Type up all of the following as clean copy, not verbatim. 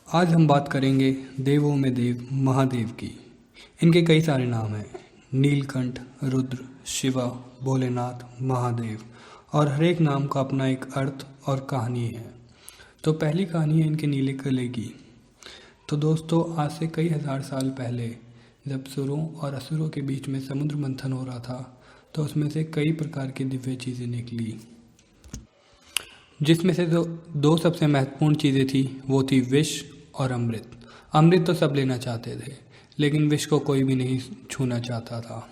आज हम बात करेंगे देवों में देव महादेव की। इनके कई सारे नाम हैं, नीलकंठ, रुद्र, शिवा, भोलेनाथ, महादेव, और हर एक नाम का अपना एक अर्थ और कहानी है। तो पहली कहानी है इनके नीले किले की। तो दोस्तों, आज से कई हजार साल पहले जब सुरों और असुरों के बीच में समुद्र मंथन हो रहा था, तो उसमें से कई प्रकार की दिव्य चीज़ें निकली, जिसमें से दो सबसे महत्वपूर्ण चीज़ें थी, वो थी विष और अमृत। अमृत तो सब लेना चाहते थे, लेकिन विष को कोई भी नहीं छूना चाहता था।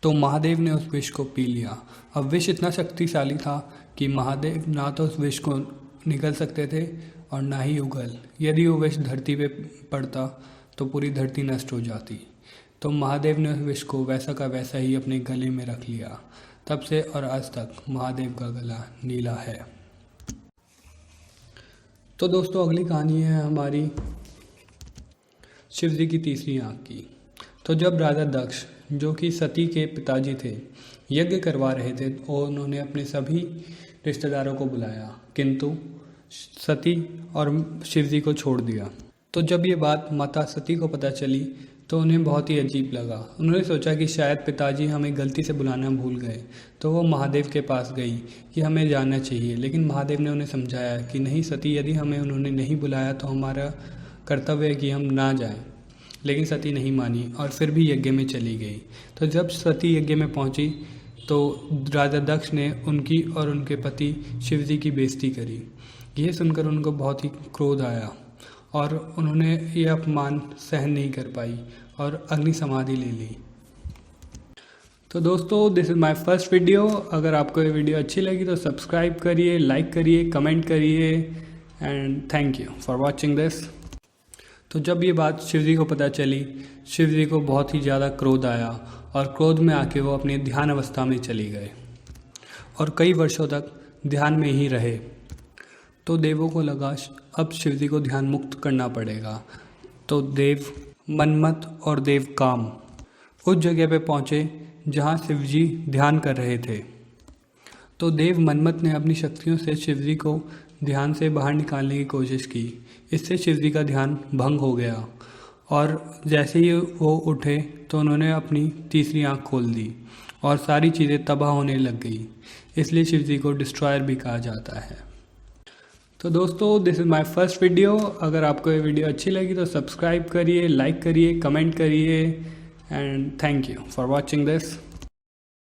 तो महादेव ने उस विष को पी लिया। अब विष इतना शक्तिशाली था कि महादेव ना तो उस विष को निगल सकते थे और ना ही उगल। यदि वो विष धरती पे पड़ता तो पूरी धरती नष्ट हो जाती। तो महादेव ने उस विष को वैसा का वैसा ही अपने गले में रख लिया। तब से और आज तक महादेव का गला नीला है। तो दोस्तों, अगली कहानी है हमारी शिव जी की तीसरी आँख की। तो जब राजा दक्ष, जो कि सती के पिताजी थे, यज्ञ करवा रहे थे और उन्होंने अपने सभी रिश्तेदारों को बुलाया, किंतु सती और शिव जी को छोड़ दिया। तो जब ये बात माता सती को पता चली तो उन्हें बहुत ही अजीब लगा। उन्होंने सोचा कि शायद पिताजी हमें गलती से बुलाना भूल गए। तो वो महादेव के पास गई कि हमें जाना चाहिए, लेकिन महादेव ने उन्हें समझाया कि नहीं सती, यदि हमें उन्होंने नहीं बुलाया तो हमारा कर्तव्य है कि हम ना जाएं। लेकिन सती नहीं मानी और फिर भी यज्ञ में चली गई। तो जब सती यज्ञ में पहुंची तो राजा दक्ष ने उनकी और उनके पति शिव जी की बेइज्जती करी। ये सुनकर उनको बहुत ही क्रोध आया और उन्होंने ये अपमान सहन नहीं कर पाई और अग्नि समाधि ले ली। तो दोस्तों, this is my first video. अगर आपको ये वीडियो अच्छी लगी तो सब्सक्राइब करिए, लाइक करिए, कमेंट करिए, and thank you for watching this. तो जब ये बात शिव जी को पता चली, शिव जी को बहुत ही ज़्यादा क्रोध आया और क्रोध में आके वो अपनी ध्यान अवस्था में चली गए और कई वर्षों तक ध्यान में ही रहे। तो देवों को लगा अब शिव जी को ध्यान मुक्त करना पड़ेगा। तो देव मनमत और देव काम उस जगह पे पहुँचे जहाँ शिव जी ध्यान कर रहे थे। तो देव मनमत ने अपनी शक्तियों से शिव जी को ध्यान से बाहर निकालने की कोशिश की। इससे शिव जी का ध्यान भंग हो गया और जैसे ही वो उठे तो उन्होंने अपनी तीसरी आँख खोल दी और सारी चीज़ें तबाह होने लग गई। इसलिए शिव जी को डिस्ट्रॉयर भी कहा जाता है। तो दोस्तों, this is my first video. अगर आपको ये वीडियो अच्छी लगी तो सब्सक्राइब करिए, लाइक करिए, कमेंट करिए, and thank you for watching this.